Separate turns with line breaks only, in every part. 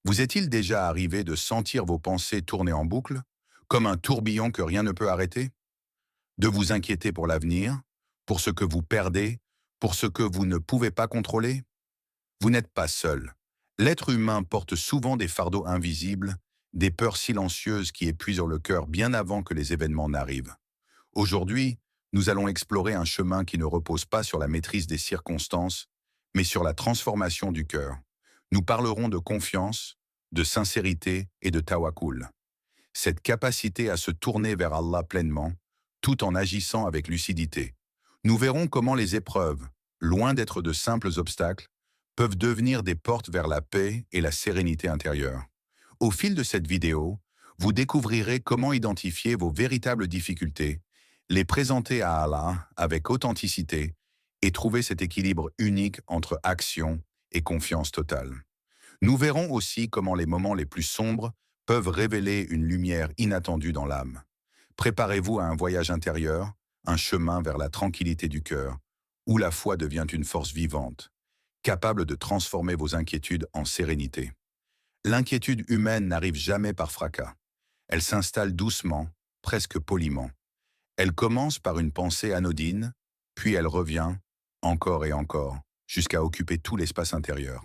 Vous est-il déjà arrivé de sentir vos pensées tourner en boucle, comme un tourbillon que rien ne peut arrêter? De vous inquiéter pour l'avenir, pour ce que vous perdez, pour ce que vous ne pouvez pas contrôler? Vous n'êtes pas seul. L'être humain porte souvent des fardeaux invisibles, des peurs silencieuses qui épuisent le cœur bien avant que les événements n'arrivent. Aujourd'hui, nous allons explorer un chemin qui ne repose pas sur la maîtrise des circonstances, mais sur la transformation du cœur. Nous parlerons de confiance, de sincérité et de tawakkul. Cette capacité à se tourner vers Allah pleinement, tout en agissant avec lucidité. Nous verrons comment les épreuves, loin d'être de simples obstacles, peuvent devenir des portes vers la paix et la sérénité intérieure. Au fil de cette vidéo, vous découvrirez comment identifier vos véritables difficultés, les présenter à Allah avec authenticité et trouver cet équilibre unique entre action et confiance totale. Nous verrons aussi comment les moments les plus sombres peuvent révéler une lumière inattendue dans l'âme. Préparez-vous à un voyage intérieur, un chemin vers la tranquillité du cœur, où la foi devient une force vivante, capable de transformer vos inquiétudes en sérénité. L'inquiétude humaine n'arrive jamais par fracas. Elle s'installe doucement, presque poliment. Elle commence par une pensée anodine, puis elle revient, encore et encore, jusqu'à occuper tout l'espace intérieur.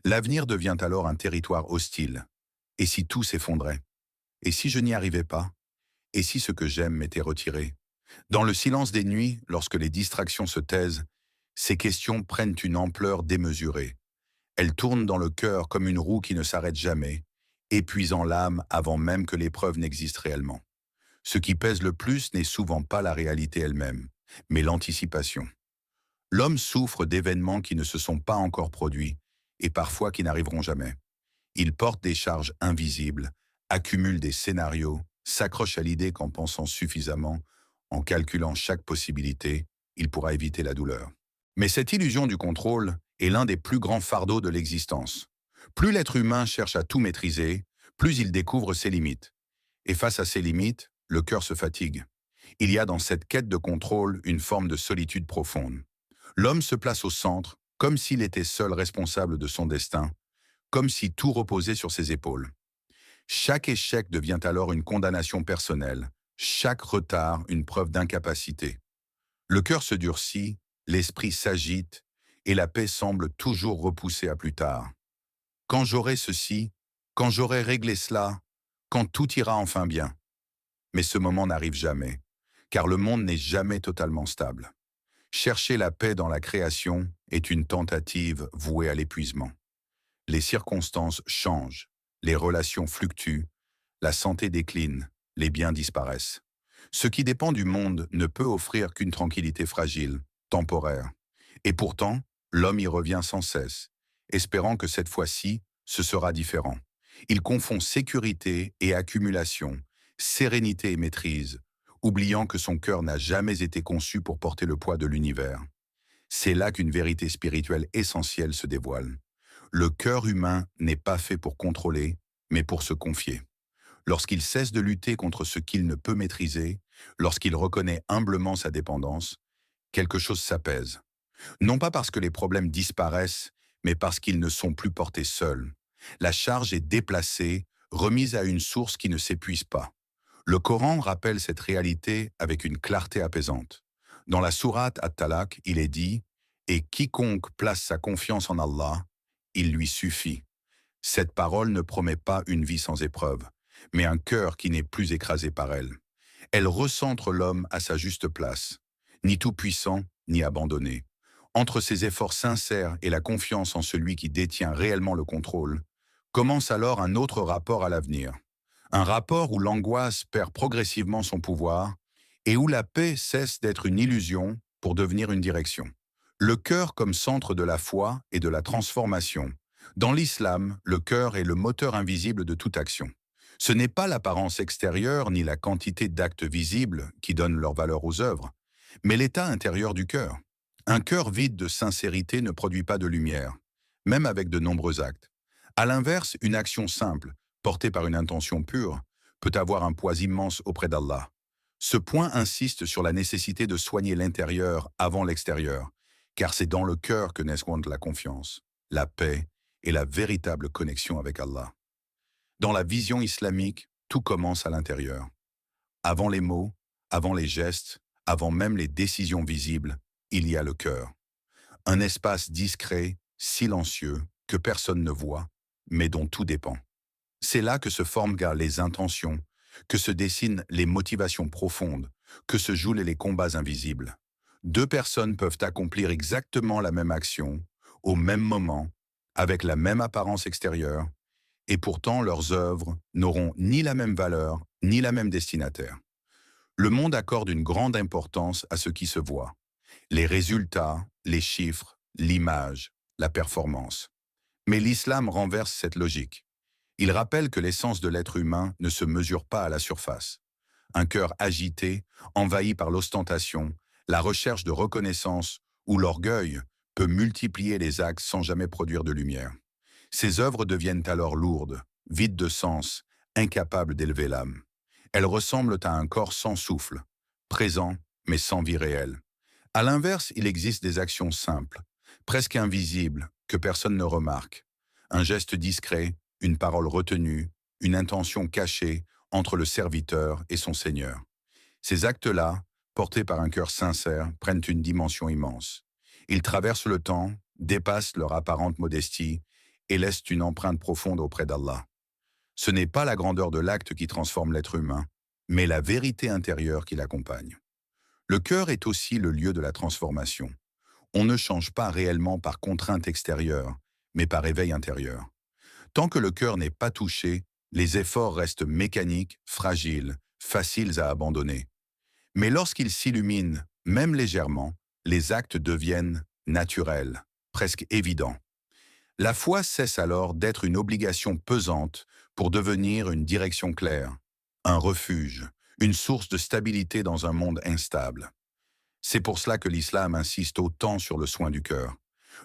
L'avenir devient alors un territoire hostile. Et si tout s'effondrait? Et si je n'y arrivais pas? Et si ce que j'aime m'était retiré? Dans le silence des nuits, lorsque les distractions se taisent, ces questions prennent une ampleur démesurée. Elles tournent dans le cœur comme une roue qui ne s'arrête jamais, épuisant l'âme avant même que l'épreuve n'existe réellement. Ce qui pèse le plus n'est souvent pas la réalité elle-même, mais l'anticipation. L'homme souffre d'événements qui ne se sont pas encore produits, et parfois qui n'arriveront jamais. Il porte des charges invisibles, accumule des scénarios, s'accroche à l'idée qu'en pensant suffisamment, en calculant chaque possibilité, il pourra éviter la douleur. Mais cette illusion du contrôle est l'un des plus grands fardeaux de l'existence. Plus l'être humain cherche à tout maîtriser, plus il découvre ses limites. Et face à ces limites, le cœur se fatigue. Il y a dans cette quête de contrôle une forme de solitude profonde. L'homme se place au centre, comme s'il était seul responsable de son destin, comme si tout reposait sur ses épaules. Chaque échec devient alors une condamnation personnelle, chaque retard une preuve d'incapacité. Le cœur se durcit, l'esprit s'agite, et la paix semble toujours repoussée à plus tard. Quand j'aurai ceci, quand j'aurai réglé cela, quand tout ira enfin bien. Mais ce moment n'arrive jamais, car le monde n'est jamais totalement stable. Chercher la paix dans la création est une tentative vouée à l'épuisement. Les circonstances changent, les relations fluctuent, la santé décline, les biens disparaissent. Ce qui dépend du monde ne peut offrir qu'une tranquillité fragile, temporaire. Et pourtant, l'homme y revient sans cesse, espérant que cette fois-ci, ce sera différent. Il confond sécurité et accumulation, sérénité et maîtrise, oubliant que son cœur n'a jamais été conçu pour porter le poids de l'univers. C'est là qu'une vérité spirituelle essentielle se dévoile. Le cœur humain n'est pas fait pour contrôler, mais pour se confier. Lorsqu'il cesse de lutter contre ce qu'il ne peut maîtriser, lorsqu'il reconnaît humblement sa dépendance, quelque chose s'apaise. Non pas parce que les problèmes disparaissent, mais parce qu'ils ne sont plus portés seuls. La charge est déplacée, remise à une source qui ne s'épuise pas. Le Coran rappelle cette réalité avec une clarté apaisante. Dans la sourate At-Talaq, il est dit « Et quiconque place sa confiance en Allah, il lui suffit ». Cette parole ne promet pas une vie sans épreuve, mais un cœur qui n'est plus écrasé par elle. Elle recentre l'homme à sa juste place, ni tout-puissant, ni abandonné. Entre ses efforts sincères et la confiance en celui qui détient réellement le contrôle, commence alors un autre rapport à l'avenir. Un rapport où l'angoisse perd progressivement son pouvoir et où la paix cesse d'être une illusion pour devenir une direction. Le cœur comme centre de la foi et de la transformation. Dans l'islam, le cœur est le moteur invisible de toute action. Ce n'est pas l'apparence extérieure ni la quantité d'actes visibles qui donnent leur valeur aux œuvres, mais l'état intérieur du cœur. Un cœur vide de sincérité ne produit pas de lumière, même avec de nombreux actes. À l'inverse, une action simple, portée par une intention pure, peut avoir un poids immense auprès d'Allah. Ce point insiste sur la nécessité de soigner l'intérieur avant l'extérieur, car c'est dans le cœur que naissent la confiance, la paix et la véritable connexion avec Allah. Dans la vision islamique, tout commence à l'intérieur. Avant les mots, avant les gestes, avant même les décisions visibles, il y a le cœur. Un espace discret, silencieux, que personne ne voit, mais dont tout dépend. C'est là que se forment les intentions, que se dessinent les motivations profondes, que se jouent les combats invisibles. Deux personnes peuvent accomplir exactement la même action, au même moment, avec la même apparence extérieure, et pourtant leurs œuvres n'auront ni la même valeur, ni la même destinataire. Le monde accorde une grande importance à ce qui se voit. Les résultats, les chiffres, l'image, la performance. Mais l'islam renverse cette logique. Il rappelle que l'essence de l'être humain ne se mesure pas à la surface. Un cœur agité, envahi par l'ostentation, la recherche de reconnaissance ou l'orgueil peut multiplier les actes sans jamais produire de lumière. Ces œuvres deviennent alors lourdes, vides de sens, incapables d'élever l'âme. Elles ressemblent à un corps sans souffle, présent mais sans vie réelle. À l'inverse, il existe des actions simples, presque invisibles, que personne ne remarque. Un geste discret, une parole retenue, une intention cachée entre le serviteur et son Seigneur. Ces actes-là, portés par un cœur sincère, prennent une dimension immense. Ils traversent le temps, dépassent leur apparente modestie et laissent une empreinte profonde auprès d'Allah. Ce n'est pas la grandeur de l'acte qui transforme l'être humain, mais la vérité intérieure qui l'accompagne. Le cœur est aussi le lieu de la transformation. On ne change pas réellement par contrainte extérieure, mais par éveil intérieur. Tant que le cœur n'est pas touché, les efforts restent mécaniques, fragiles, faciles à abandonner. Mais lorsqu'ils s'illuminent, même légèrement, les actes deviennent naturels, presque évidents. La foi cesse alors d'être une obligation pesante pour devenir une direction claire, un refuge, une source de stabilité dans un monde instable. C'est pour cela que l'islam insiste autant sur le soin du cœur,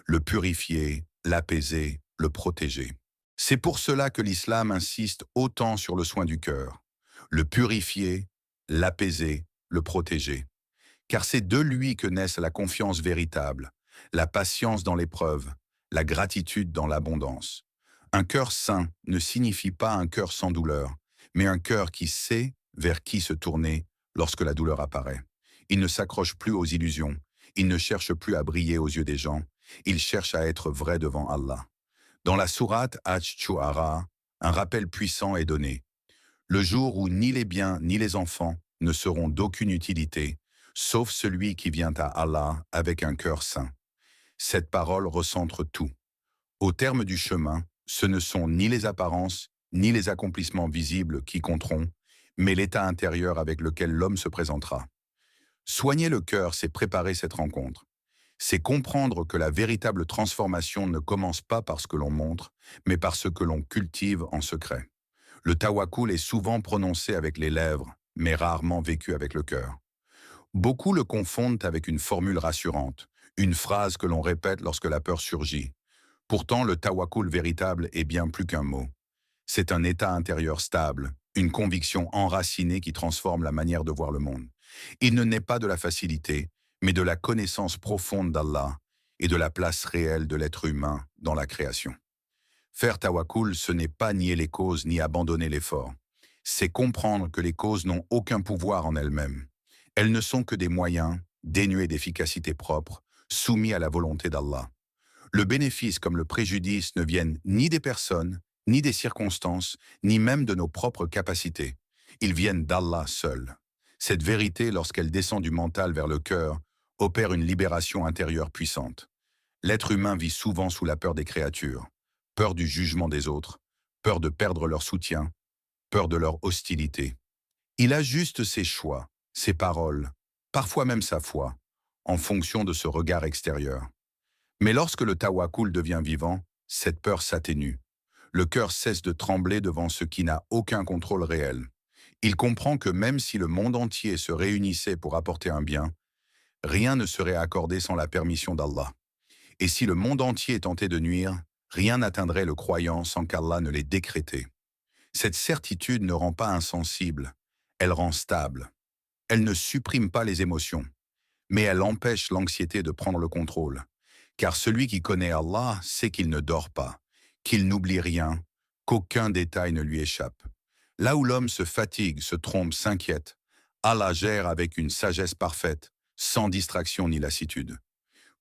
le purifier, l'apaiser, le protéger. C'est pour cela que l'islam insiste autant sur le soin du cœur, le purifier, l'apaiser, le protéger. Car c'est de lui que naissent la confiance véritable, la patience dans l'épreuve, la gratitude dans l'abondance. Un cœur saint ne signifie pas un cœur sans douleur, mais un cœur qui sait vers qui se tourner lorsque la douleur apparaît. Il ne s'accroche plus aux illusions, il ne cherche plus à briller aux yeux des gens, il cherche à être vrai devant Allah. Dans la sourate Ash-Shu'ara, un rappel puissant est donné. Le jour où ni les biens ni les enfants ne seront d'aucune utilité, sauf celui qui vient à Allah avec un cœur saint. Cette parole recentre tout. Au terme du chemin, ce ne sont ni les apparences, ni les accomplissements visibles qui compteront, mais l'état intérieur avec lequel l'homme se présentera. Soigner le cœur, c'est préparer cette rencontre. C'est comprendre que la véritable transformation ne commence pas par ce que l'on montre, mais par ce que l'on cultive en secret. Le tawakkul est souvent prononcé avec les lèvres, mais rarement vécu avec le cœur. Beaucoup le confondent avec une formule rassurante, une phrase que l'on répète lorsque la peur surgit. Pourtant, le tawakkul véritable est bien plus qu'un mot. C'est un état intérieur stable, une conviction enracinée qui transforme la manière de voir le monde. Il ne naît pas de la facilité, mais de la connaissance profonde d'Allah et de la place réelle de l'être humain dans la création. Faire tawakkul, ce n'est pas nier les causes ni abandonner l'effort. C'est comprendre que les causes n'ont aucun pouvoir en elles-mêmes. Elles ne sont que des moyens, dénués d'efficacité propre, soumis à la volonté d'Allah. Le bénéfice comme le préjudice ne viennent ni des personnes, ni des circonstances, ni même de nos propres capacités. Ils viennent d'Allah seul. Cette vérité, lorsqu'elle descend du mental vers le cœur, opère une libération intérieure puissante. L'être humain vit souvent sous la peur des créatures, peur du jugement des autres, peur de perdre leur soutien, peur de leur hostilité. Il ajuste ses choix, ses paroles, parfois même sa foi, en fonction de ce regard extérieur. Mais lorsque le tawakkul devient vivant, cette peur s'atténue. Le cœur cesse de trembler devant ce qui n'a aucun contrôle réel. Il comprend que même si le monde entier se réunissait pour apporter un bien, rien ne serait accordé sans la permission d'Allah. Et si le monde entier tentait de nuire, rien n'atteindrait le croyant sans qu'Allah ne l'ait décrété. Cette certitude ne rend pas insensible, elle rend stable. Elle ne supprime pas les émotions, mais elle empêche l'anxiété de prendre le contrôle. Car celui qui connaît Allah sait qu'il ne dort pas, qu'il n'oublie rien, qu'aucun détail ne lui échappe. Là où l'homme se fatigue, se trompe, s'inquiète, Allah gère avec une sagesse parfaite, sans distraction ni lassitude.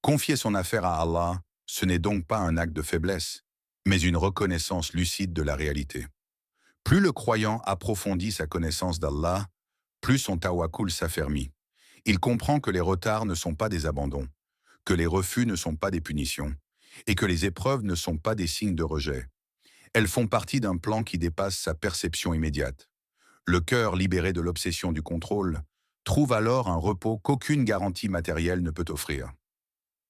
Confier son affaire à Allah, ce n'est donc pas un acte de faiblesse, mais une reconnaissance lucide de la réalité. Plus le croyant approfondit sa connaissance d'Allah, plus son tawakkul s'affermit. Il comprend que les retards ne sont pas des abandons, que les refus ne sont pas des punitions, et que les épreuves ne sont pas des signes de rejet. Elles font partie d'un plan qui dépasse sa perception immédiate. Le cœur, libéré de l'obsession du contrôle, trouve alors un repos qu'aucune garantie matérielle ne peut offrir.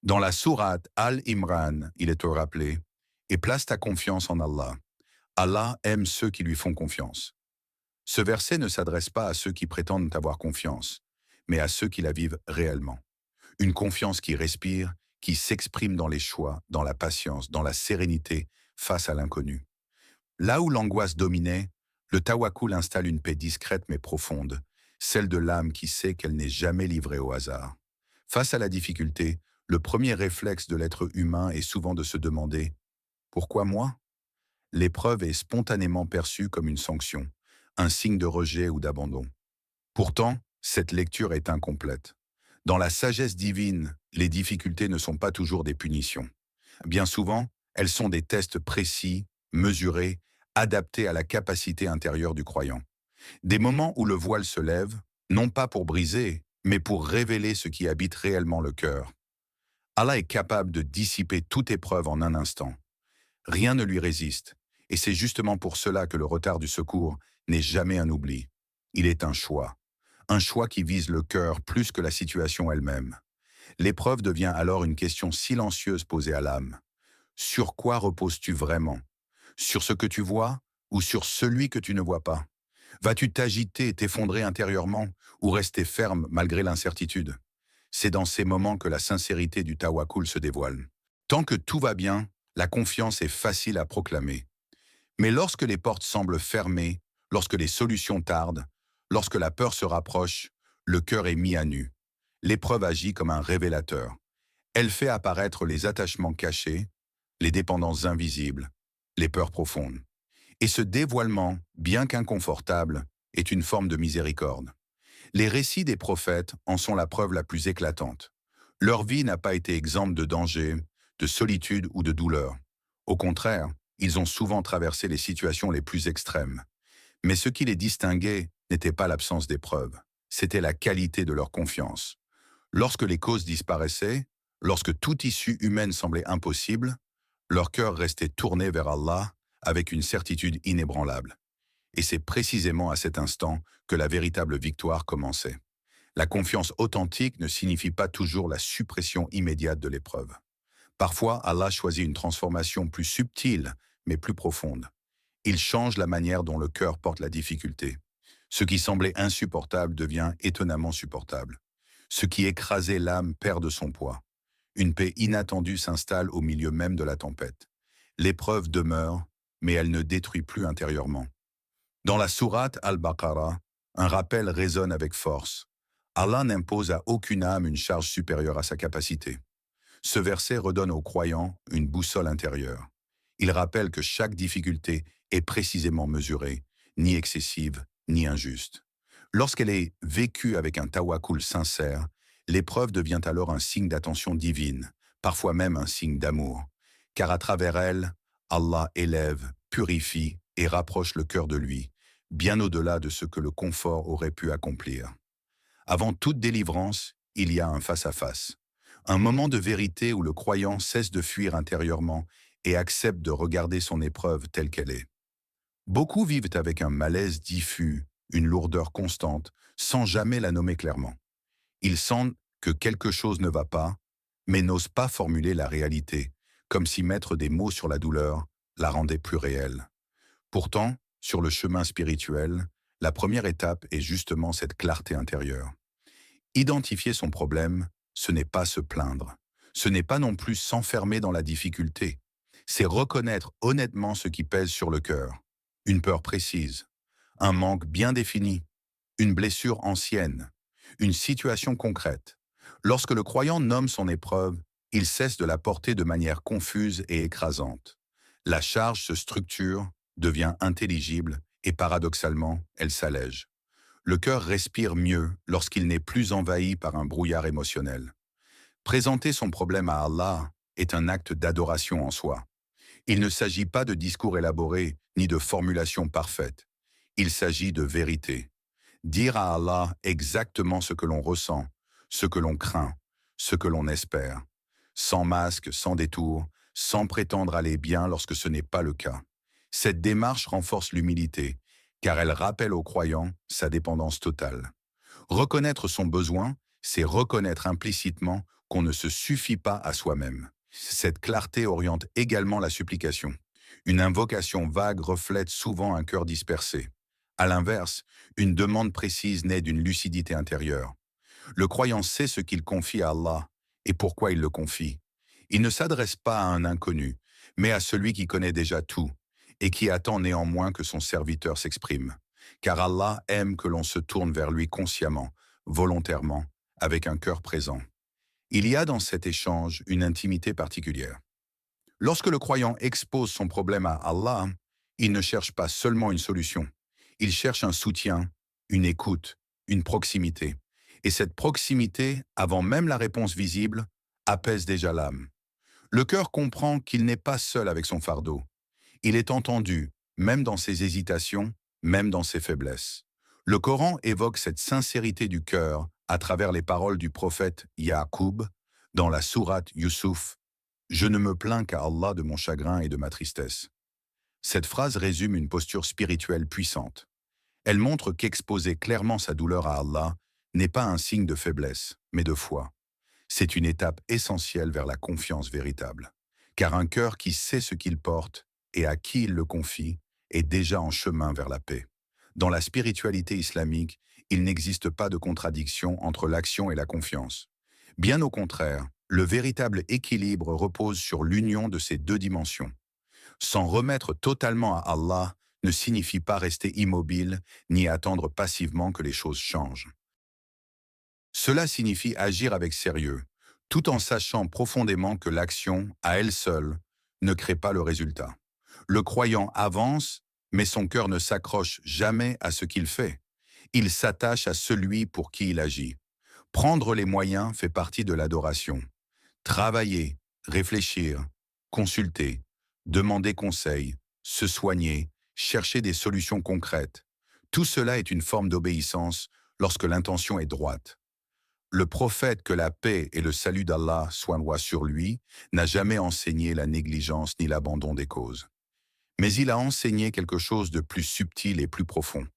Dans la sourate Al-Imran, il est rappelé « Et place ta confiance en Allah. Allah aime ceux qui lui font confiance. » Ce verset ne s'adresse pas à ceux qui prétendent avoir confiance, mais à ceux qui la vivent réellement. Une confiance qui respire, qui s'exprime dans les choix, dans la patience, dans la sérénité face à l'inconnu. Là où l'angoisse dominait, le tawakkul installe une paix discrète mais profonde, celle de l'âme qui sait qu'elle n'est jamais livrée au hasard. Face à la difficulté, le premier réflexe de l'être humain est souvent de se demander « Pourquoi moi ?» L'épreuve est spontanément perçue comme une sanction, un signe de rejet ou d'abandon. Pourtant, cette lecture est incomplète. Dans la sagesse divine, les difficultés ne sont pas toujours des punitions. Bien souvent, elles sont des tests précis, mesurés, adaptés à la capacité intérieure du croyant. Des moments où le voile se lève, non pas pour briser, mais pour révéler ce qui habite réellement le cœur. Allah est capable de dissiper toute épreuve en un instant. Rien ne lui résiste, et c'est justement pour cela que le retard du secours n'est jamais un oubli. Il est un choix qui vise le cœur plus que la situation elle-même. L'épreuve devient alors une question silencieuse posée à l'âme. Sur quoi reposes-tu vraiment? Sur ce que tu vois ou sur celui que tu ne vois pas? Vas-tu t'agiter, t'effondrer intérieurement ou rester ferme malgré l'incertitude? C'est dans ces moments que la sincérité du tawakkul se dévoile. Tant que tout va bien, la confiance est facile à proclamer. Mais lorsque les portes semblent fermées, lorsque les solutions tardent, lorsque la peur se rapproche, le cœur est mis à nu. L'épreuve agit comme un révélateur. Elle fait apparaître les attachements cachés, les dépendances invisibles, les peurs profondes. Et ce dévoilement, bien qu'inconfortable, est une forme de miséricorde. Les récits des prophètes en sont la preuve la plus éclatante. Leur vie n'a pas été exempte de danger, de solitude ou de douleur. Au contraire, ils ont souvent traversé les situations les plus extrêmes. Mais ce qui les distinguait n'était pas l'absence d'épreuves, c'était la qualité de leur confiance. Lorsque les causes disparaissaient, lorsque toute issue humaine semblait impossible, leur cœur restait tourné vers Allah avec une certitude inébranlable. Et c'est précisément à cet instant que la véritable victoire commençait. La confiance authentique ne signifie pas toujours la suppression immédiate de l'épreuve. Parfois, Allah choisit une transformation plus subtile, mais plus profonde. Il change la manière dont le cœur porte la difficulté. Ce qui semblait insupportable devient étonnamment supportable. Ce qui écrasait l'âme perd de son poids. Une paix inattendue s'installe au milieu même de la tempête. L'épreuve demeure, mais elle ne détruit plus intérieurement. Dans la sourate Al-Baqarah, un rappel résonne avec force. Allah n'impose à aucune âme une charge supérieure à sa capacité. Ce verset redonne aux croyants une boussole intérieure. Il rappelle que chaque difficulté est précisément mesurée, ni excessive, ni injuste. Lorsqu'elle est vécue avec un tawakkul sincère, l'épreuve devient alors un signe d'attention divine, parfois même un signe d'amour. Car à travers elle, Allah élève, purifie et rapproche le cœur de lui, bien au-delà de ce que le confort aurait pu accomplir. Avant toute délivrance, il y a un face-à-face. Un moment de vérité où le croyant cesse de fuir intérieurement et accepte de regarder son épreuve telle qu'elle est. Beaucoup vivent avec un malaise diffus, une lourdeur constante, sans jamais la nommer clairement. Ils sentent que quelque chose ne va pas, mais n'osent pas formuler la réalité, comme si mettre des mots sur la douleur la rendait plus réelle. Pourtant, sur le chemin spirituel, la première étape est justement cette clarté intérieure. Identifier son problème, ce n'est pas se plaindre. Ce n'est pas non plus s'enfermer dans la difficulté. C'est reconnaître honnêtement ce qui pèse sur le cœur. Une peur précise, un manque bien défini, une blessure ancienne, une situation concrète. Lorsque le croyant nomme son épreuve, il cesse de la porter de manière confuse et écrasante. La charge se structure, devient intelligible et paradoxalement, elle s'allège. Le cœur respire mieux lorsqu'il n'est plus envahi par un brouillard émotionnel. Présenter son problème à Allah est un acte d'adoration en soi. Il ne s'agit pas de discours élaborés ni de formulations parfaites. Il s'agit de vérité. Dire à Allah exactement ce que l'on ressent, ce que l'on craint, ce que l'on espère. Sans masque, sans détour, sans prétendre aller bien lorsque ce n'est pas le cas. Cette démarche renforce l'humilité, car elle rappelle au croyant sa dépendance totale. Reconnaître son besoin, c'est reconnaître implicitement qu'on ne se suffit pas à soi-même. Cette clarté oriente également la supplication. Une invocation vague reflète souvent un cœur dispersé. À l'inverse, une demande précise naît d'une lucidité intérieure. Le croyant sait ce qu'il confie à Allah et pourquoi il le confie. Il ne s'adresse pas à un inconnu, mais à celui qui connaît déjà tout et qui attend néanmoins que son serviteur s'exprime. Car Allah aime que l'on se tourne vers lui consciemment, volontairement, avec un cœur présent. Il y a dans cet échange une intimité particulière. Lorsque le croyant expose son problème à Allah, il ne cherche pas seulement une solution. Il cherche un soutien, une écoute, une proximité. Et cette proximité, avant même la réponse visible, apaise déjà l'âme. Le cœur comprend qu'il n'est pas seul avec son fardeau. Il est entendu, même dans ses hésitations, même dans ses faiblesses. Le Coran évoque cette sincérité du cœur à travers les paroles du prophète Ya'qub dans la sourate Yusuf. « Je ne me plains qu'à Allah de mon chagrin et de ma tristesse ». Cette phrase résume une posture spirituelle puissante. Elle montre qu'exposer clairement sa douleur à Allah n'est pas un signe de faiblesse, mais de foi. C'est une étape essentielle vers la confiance véritable. Car un cœur qui sait ce qu'il porte et à qui il le confie est déjà en chemin vers la paix. Dans la spiritualité islamique, il n'existe pas de contradiction entre l'action et la confiance. Bien au contraire, le véritable équilibre repose sur l'union de ces deux dimensions. S'en remettre totalement à Allah ne signifie pas rester immobile ni attendre passivement que les choses changent. Cela signifie agir avec sérieux, tout en sachant profondément que l'action, à elle seule, ne crée pas le résultat. Le croyant avance, mais son cœur ne s'accroche jamais à ce qu'il fait. Il s'attache à celui pour qui il agit. Prendre les moyens fait partie de l'adoration. Travailler, réfléchir, consulter, demander conseil, se soigner, chercher des solutions concrètes. Tout cela est une forme d'obéissance lorsque l'intention est droite. Le prophète, que la paix et le salut d'Allah soient lois sur lui, n'a jamais enseigné la négligence ni l'abandon des causes. Mais il a enseigné quelque chose de plus subtil et plus profond.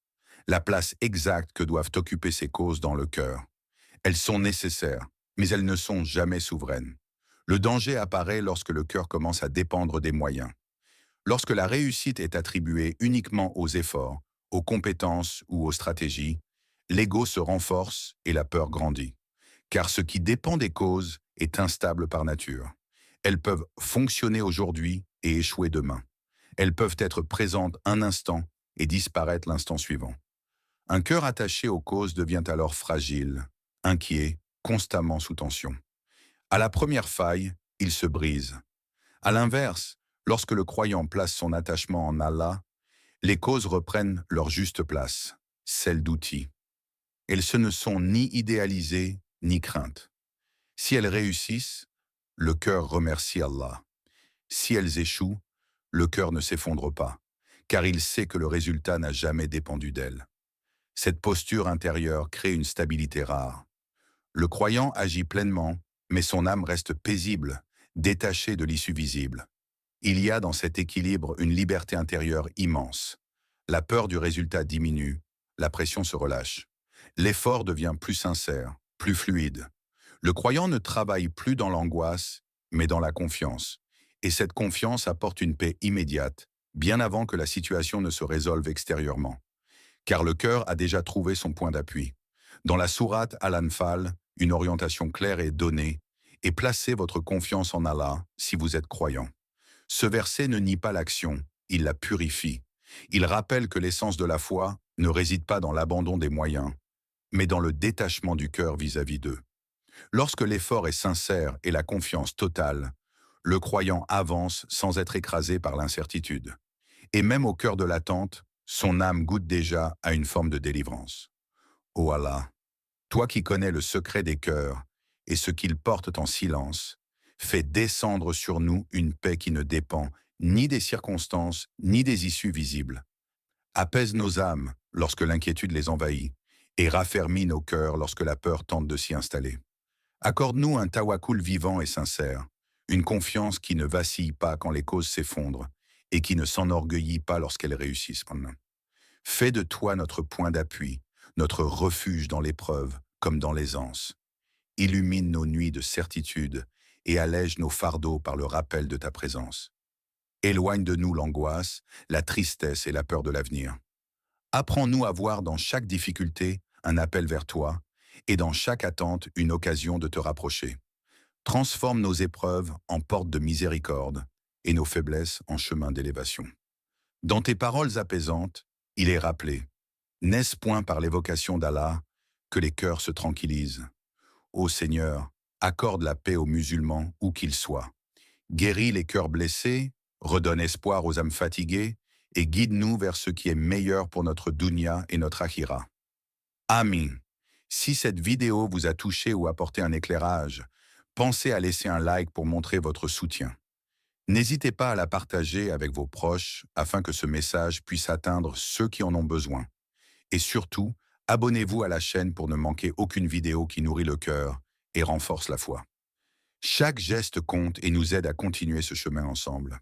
La place exacte que doivent occuper ces causes dans le cœur. Elles sont nécessaires, mais elles ne sont jamais souveraines. Le danger apparaît lorsque le cœur commence à dépendre des moyens. Lorsque la réussite est attribuée uniquement aux efforts, aux compétences ou aux stratégies, l'ego se renforce et la peur grandit. Car ce qui dépend des causes est instable par nature. Elles peuvent fonctionner aujourd'hui et échouer demain. Elles peuvent être présentes un instant et disparaître l'instant suivant. Un cœur attaché aux causes devient alors fragile, inquiet, constamment sous tension. À la première faille, il se brise. À l'inverse, lorsque le croyant place son attachement en Allah, les causes reprennent leur juste place, celle d'outils. Elles ne sont ni idéalisées, ni craintes. Si elles réussissent, le cœur remercie Allah. Si elles échouent, le cœur ne s'effondre pas, car il sait que le résultat n'a jamais dépendu d'elle. Cette posture intérieure crée une stabilité rare. Le croyant agit pleinement, mais son âme reste paisible, détachée de l'issue visible. Il y a dans cet équilibre une liberté intérieure immense. La peur du résultat diminue, la pression se relâche. L'effort devient plus sincère, plus fluide. Le croyant ne travaille plus dans l'angoisse, mais dans la confiance. Et cette confiance apporte une paix immédiate, bien avant que la situation ne se résolve extérieurement. Car le cœur a déjà trouvé son point d'appui. Dans la sourate Al-Anfal, une orientation claire est donnée, et placez votre confiance en Allah si vous êtes croyant. Ce verset ne nie pas l'action, il la purifie. Il rappelle que l'essence de la foi ne réside pas dans l'abandon des moyens, mais dans le détachement du cœur vis-à-vis d'eux. Lorsque l'effort est sincère et la confiance totale, le croyant avance sans être écrasé par l'incertitude. Et même au cœur de l'attente, son âme goûte déjà à une forme de délivrance. Ô Allah, toi qui connais le secret des cœurs et ce qu'ils portent en silence, fais descendre sur nous une paix qui ne dépend ni des circonstances ni des issues visibles. Apaise nos âmes lorsque l'inquiétude les envahit et raffermis nos cœurs lorsque la peur tente de s'y installer. Accorde-nous un tawakkul vivant et sincère, une confiance qui ne vacille pas quand les causes s'effondrent et qui ne s'enorgueillit pas lorsqu'elles réussissent. Fais de toi notre point d'appui, notre refuge dans l'épreuve comme dans l'aisance. Illumine nos nuits de certitude et allège nos fardeaux par le rappel de ta présence. Éloigne de nous l'angoisse, la tristesse et la peur de l'avenir. Apprends-nous à voir dans chaque difficulté un appel vers toi et dans chaque attente une occasion de te rapprocher. Transforme nos épreuves en portes de miséricorde et nos faiblesses en chemin d'élévation. Dans tes paroles apaisantes, il est rappelé: n'est-ce point par l'évocation d'Allah que les cœurs se tranquillisent? Ô Seigneur, accorde la paix aux musulmans où qu'ils soient. Guéris les cœurs blessés, redonne espoir aux âmes fatiguées et guide-nous vers ce qui est meilleur pour notre dunya et notre akhira. Amin. Si cette vidéo vous a touché ou apporté un éclairage, pensez à laisser un like pour montrer votre soutien. N'hésitez pas à la partager avec vos proches afin que ce message puisse atteindre ceux qui en ont besoin. Et surtout, abonnez-vous à la chaîne pour ne manquer aucune vidéo qui nourrit le cœur et renforce la foi. Chaque geste compte et nous aide à continuer ce chemin ensemble.